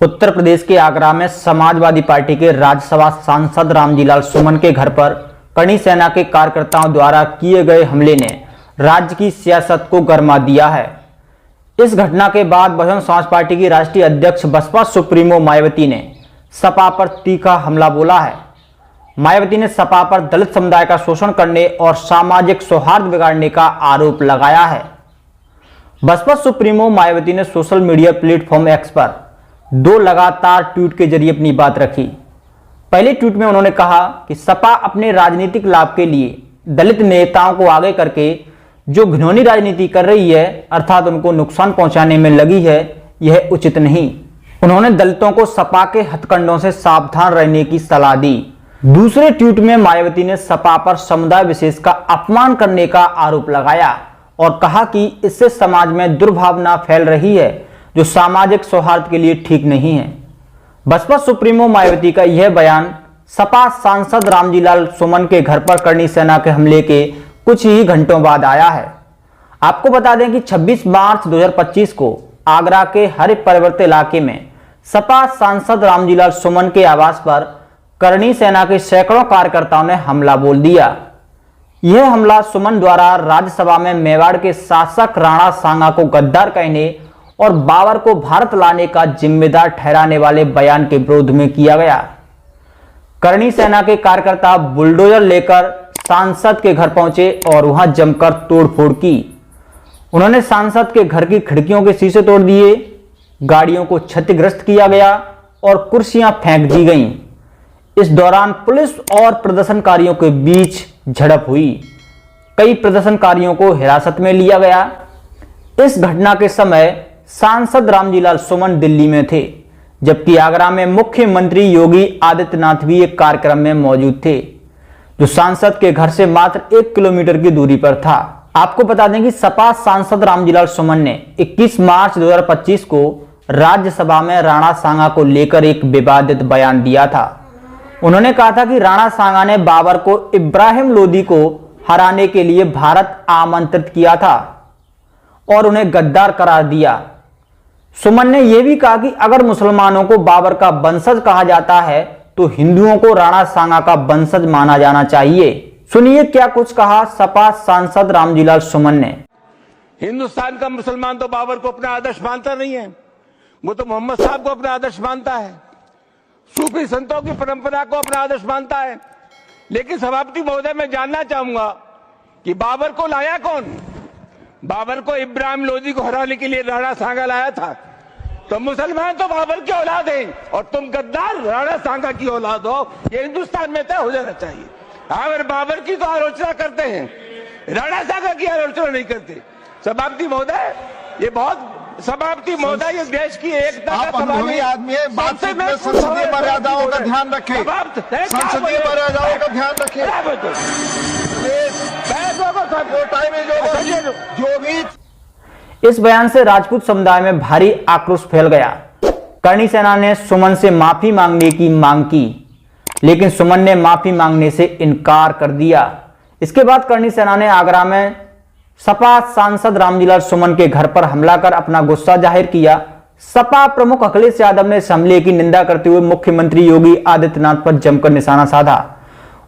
उत्तर प्रदेश के आगरा में समाजवादी पार्टी के राज्यसभा सांसद रामजीलाल सुमन के घर पर करणी सेना के कार्यकर्ताओं द्वारा किए गए हमले ने राज्य की सियासत को गरमा दिया है। इस घटना के बाद बहुजन समाज पार्टी की राष्ट्रीय अध्यक्ष बसपा सुप्रीमो मायावती ने सपा पर तीखा हमला बोला है। मायावती ने सपा पर दलित समुदाय का शोषण करने और सामाजिक सौहार्द बिगाड़ने का आरोप लगाया है। बसपा सुप्रीमो मायावती ने सोशल मीडिया प्लेटफॉर्म एक्स पर 2 लगातार ट्वीट के जरिए अपनी बात रखी। पहले ट्वीट में उन्होंने कहा कि सपा अपने राजनीतिक लाभ के लिए दलित नेताओं को आगे करके जो घिनौनी राजनीति कर रही है, अर्थात उनको नुकसान पहुंचाने में लगी है, यह उचित नहीं। उन्होंने दलितों को सपा के हथकंडों से सावधान रहने की सलाह दी। दूसरे ट्वीट में मायावती ने सपा पर समुदाय विशेष का अपमान करने का आरोप लगाया और कहा कि इससे समाज में दुर्भावना फैल रही है जो सामाजिक सौहार्द के लिए ठीक नहीं है। बसपा सुप्रीमो मायावती का यह बयान सपा सांसद रामजीलाल सुमन के घर पर करणी सेना के हमले के कुछ ही घंटों बाद आया है। आपको बता दें कि 26 मार्च 2025 को आगरा के हरि परिवर्तित इलाके में सपा सांसद रामजीलाल सुमन के आवास पर करणी सेना के सैकड़ों कार्यकर्ताओं ने हमला बोल दिया। यह हमला सुमन द्वारा राज्यसभा में मेवाड़ के शासक राणा सांगा को गद्दार कहने और बाबर को भारत लाने का जिम्मेदार ठहराने वाले बयान के विरोध में किया गया। करणी सेना के कार्यकर्ता बुलडोजर लेकर सांसद के घर पहुंचे और वहां जमकर तोड़फोड़ की। उन्होंने सांसद के घर की खिड़कियों के शीशे तोड़ दिए, गाड़ियों को क्षतिग्रस्त किया गया और कुर्सियां फेंक दी गईं। इस दौरान पुलिस और प्रदर्शनकारियों के बीच झड़प हुई। कई प्रदर्शनकारियों को हिरासत में लिया गया। इस घटना के समय सांसद रामजीलाल सुमन दिल्ली में थे, जबकि आगरा में मुख्यमंत्री योगी आदित्यनाथ भी एक कार्यक्रम में मौजूद थे जो सांसद के घर से मात्र 1 किलोमीटर की दूरी पर था। आपको बता दें कि सपा सांसद रामजीलाल सुमन ने 21 मार्च 2025 को राज्यसभा में राणा सांगा को लेकर एक विवादित बयान दिया था। उन्होंने कहा था कि राणा सांगा ने बाबर को इब्राहिम लोदी को हराने के लिए भारत आमंत्रित किया था और उन्हें गद्दार करार दिया। सुमन ने यह भी कहा कि अगर मुसलमानों को बाबर का वंशज कहा जाता है तो हिंदुओं को राणा सांगा का वंशज माना जाना चाहिए। सुनिए क्या कुछ कहा सपा सांसद रामजीलाल सुमन ने। हिंदुस्तान का मुसलमान तो बाबर को अपना आदर्श मानता नहीं है, वो तो मोहम्मद साहब को अपना आदर्श मानता है, सूफी संतों की परंपरा को अपना आदर्श मानता है। लेकिन सभापति महोदय, मैं जानना चाहूंगा कि बाबर को लाया कौन? बाबर को इब्राहिम लोदी को हराने के लिए राणा सांगा लाया था। तो मुसलमान तो बाबर की औलाद हैं और तुम गद्दार राणा सांगा की औलाद हो, ये हिंदुस्तान में तय हो जाना चाहिए। अगर बाबर की तो आलोचना करते हैं, राणा सांगा की आलोचना नहीं करते। सभापति महोदय, ये बहुत सभापति महोदय, ये देश की एकता का अनुभवी आदमी है, बातचीत में संसदीय मर्यादाओं का ध्यान रखें, संसदीय मर्यादाओं का ध्यान रखें। जो भी इस बयान से राजपूत समुदाय में भारी आक्रोश फैल गया। करणी सेना ने सुमन से माफी मांगने की मांग की, लेकिन सुमन ने माफी मांगने से इनकार कर दिया। इसके बाद करणी सेना ने आगरा में सपा सांसद रामजीलाल सुमन के घर पर हमला कर अपना गुस्सा जाहिर किया। सपा प्रमुख अखिलेश यादव ने इस हमले की निंदा करते हुए मुख्यमंत्री योगी आदित्यनाथ पर जमकर निशाना साधा।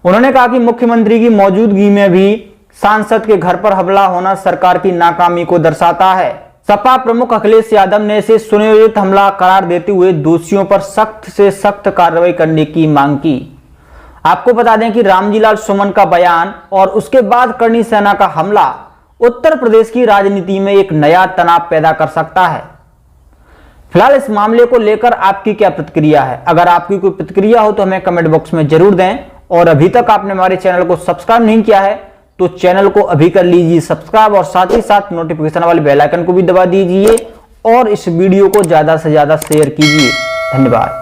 उन्होंने कहा कि मुख्यमंत्री की मौजूदगी में भी सांसद के घर पर हमला होना सरकार की नाकामी को दर्शाता है। सपा प्रमुख अखिलेश यादव ने इसे सुनियोजित हमला करार देते हुए दोषियों पर सख्त से सख्त कार्रवाई करने की मांग की। आपको बता दें कि रामजीलाल सुमन का बयान और उसके बाद करणी सेना का हमला उत्तर प्रदेश की राजनीति में एक नया तनाव पैदा कर सकता है। फिलहाल इस मामले को लेकर आपकी क्या प्रतिक्रिया है? अगर आपकी कोई प्रतिक्रिया हो तो हमें कमेंट बॉक्स में जरूर दें और अभी तक आपने हमारे चैनल को सब्सक्राइब नहीं किया है तो चैनल को अभी कर लीजिए सब्सक्राइब और साथ ही साथ नोटिफिकेशन वाले बेल आइकन को भी दबा दीजिए और इस वीडियो को ज्यादा से ज्यादा शेयर कीजिए। धन्यवाद।